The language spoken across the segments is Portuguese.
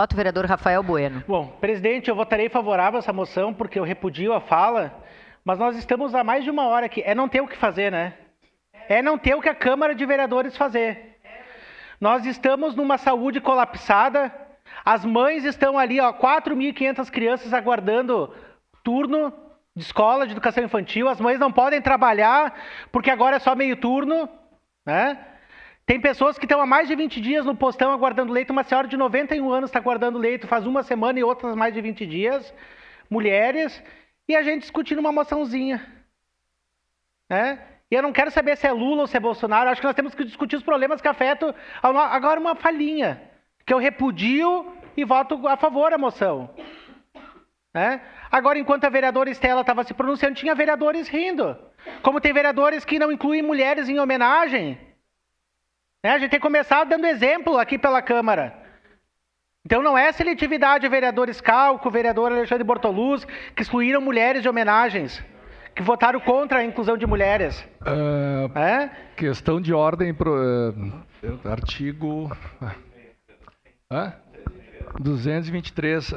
Voto, vereador Rafael Bueno. Bom, presidente, eu votarei favorável a essa moção porque eu repudio a fala, mas nós estamos há mais de uma hora aqui. É não ter o que fazer, né? É não ter o que a Câmara de Vereadores fazer. Nós estamos numa saúde colapsada, as mães estão ali, 4.500 crianças aguardando turno de escola de educação infantil, as mães não podem trabalhar porque agora é só meio turno, né? Tem pessoas que estão há mais de 20 dias no postão aguardando leito. Uma senhora de 91 anos está aguardando leito faz uma semana e outras mais de 20 dias. Mulheres. E a gente discutindo uma moçãozinha. Né? E eu não quero saber se é Lula ou se é Bolsonaro. Acho que nós temos que discutir os problemas que afetam... Agora uma falhinha. Que eu repudio e voto a favor da moção. Né? Agora, enquanto a vereadora Estela estava se pronunciando, tinha vereadores rindo. Como tem vereadores que não incluem mulheres em homenagem... A gente tem começado dando exemplo aqui pela Câmara. Então não é seletividade o vereador Scalco, o vereador Alexandre Bortoluz, que excluíram mulheres de homenagens, que votaram contra a inclusão de mulheres. Questão de ordem para artigo 223.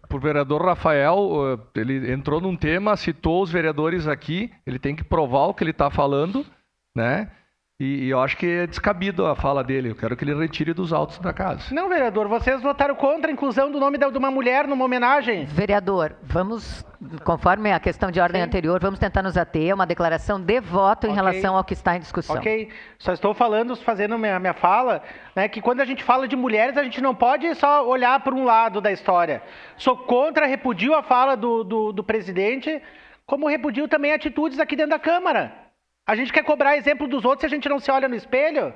Por vereador Rafael, ele entrou num tema, citou os vereadores aqui, ele tem que provar o que ele está falando, né? E eu acho que é descabido a fala dele. Eu quero que ele retire dos autos da casa. Não, vereador, vocês votaram contra a inclusão do nome de uma mulher numa homenagem. Vereador, vamos, conforme a questão de ordem anterior, vamos tentar nos ater a uma declaração de voto em relação ao que está em discussão. Ok, só estou fazendo minha fala, né, que quando a gente fala de mulheres, a gente não pode só olhar para um lado da história. Sou contra, repudio a fala do presidente, como repudio também atitudes aqui dentro da Câmara. A gente quer cobrar exemplo dos outros se a gente não se olha no espelho?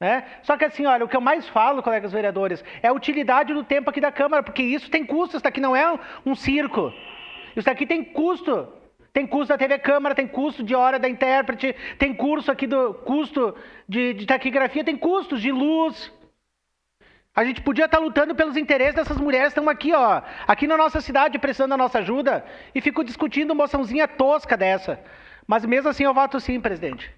Né? Só que assim, olha, o que eu mais falo, colegas vereadores, é a utilidade do tempo aqui da Câmara, porque isso tem custo, isso daqui não é um circo. Isso daqui tem custo. Tem custo da TV Câmara, tem custo de hora da intérprete, tem custo de taquigrafia, tem custos de luz. A gente podia estar lutando pelos interesses dessas mulheres que estão aqui, aqui na nossa cidade, precisando da nossa ajuda, e fico discutindo moçãozinha tosca dessa. Mas mesmo assim eu voto sim, presidente.